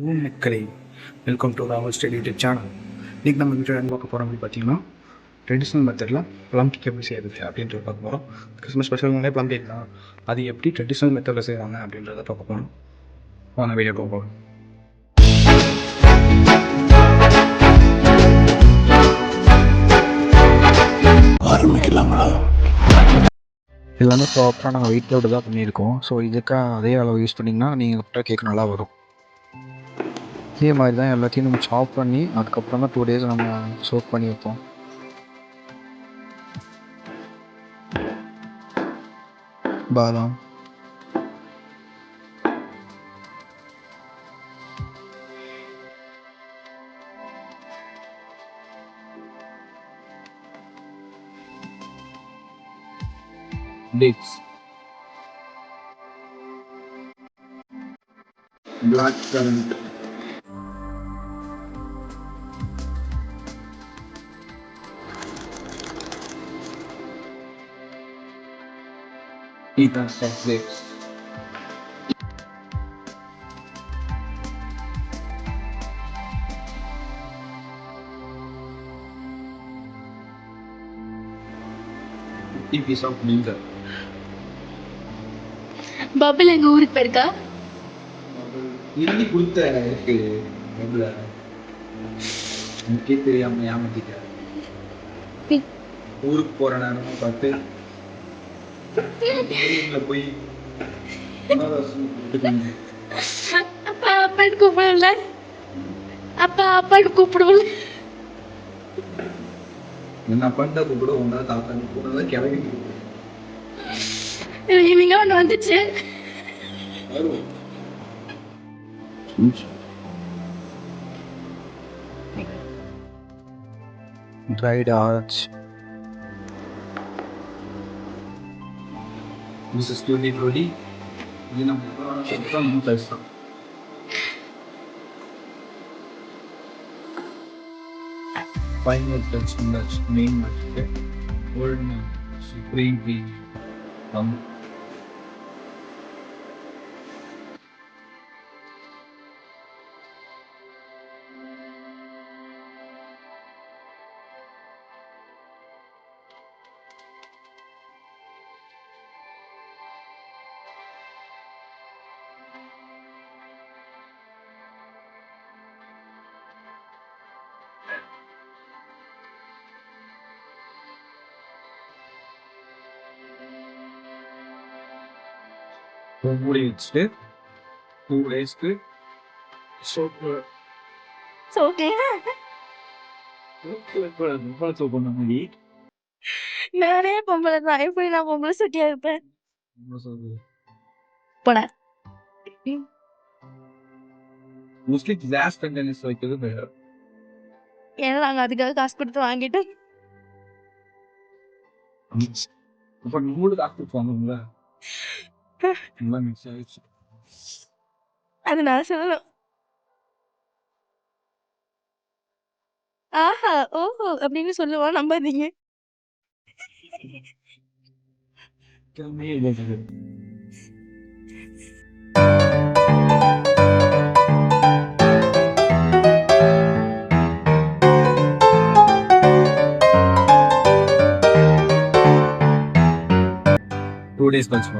மக்களே, welcome to Rawal study YouTube channel. இன்றைக்கி நம்ம வீட்டில் என்ன பார்க்க போகிறோம் அப்படின்னு பார்த்தீங்கன்னா, ட்ரெடிஷ்னல் மெத்தடில் ப்ளம் கேக் எப்படி செய்யறது அப்படின்றத பார்க்க போகிறோம். கிறிஸ்மஸ் ஸ்பெஷல்னாலே ப்ளம் கேக் தான். அது எப்படி ட்ரெடிஷ்னல் மெத்தடில் செய்கிறாங்க அப்படின்றத பார்க்க போகிறோம். வாங்க வீடியோ போகிறோம். ஆரம்பிக்கலாங்களா? எல்லாமே ப்ராப்பராக நாங்கள் வெயிட்டோடு தான் பண்ணியிருக்கோம். ஸோ இதுக்காக அதே அளவு யூஸ் பண்ணிங்கன்னா நீங்கள் கரெக்டாக கேக் நல்லா வரும். இதே மாதிரி தான் எல்லாத்தையும் நம்ம சாப் பண்ணி அதுக்கப்புறம் தான் 2 days நம்ம சோக் பண்ணி வைப்போம். பாதாம், dates, black currant, Ethan Stack grapes, piece of ginger. Bubble எங்க ஊருக்கு போயிருக்கா? இறுதி கொடுத்த இருக்கு பபுல எனக்கே தெரியாம ஏமாத்திட்டேன். ஊருக்கு போற நேரமா பார்த்து போய் அப்பா அப்பான்னு கூப்பிடல, அப்பா அப்பான்னு கூப்பிடுவோம். என்ன பண்ண கூட ஒன்னா தாத்தா கூட கிளம்பி இவங்க ஒன்று வந்துச்சு. dried orange. This is tutti frutti. இது நம்ம பேசுறோம். Final touch nuts main market. Old supreme bee. மூடி வச்சுட்டு 2 daysக்கு சோப்பு சோப்பு பண்ண மாதிரி நானே பொம்பளை தான், எப்படி நான் பொம்பளை சுட்டியா இருப்பேன்? போன மோஸ்ட்லி கிளாஸ் கண்டெய்னர்ஸ் வைக்கிறது பெட்டர். ஏன்னா நாங்க அதுக்காக காசு கொடுத்து வாங்கிட்டு இப்போ நூறு காசு கொடுப்பாங்கல்ல, எல்லாம் மிக்ஸ் ஆயிடுச்சு. அது நான் சொல்லணும். ஆஹா ஓஹோ அப்படின்னு சொல்லுவான், நம்பாதீங்க. Two days கழிச்சு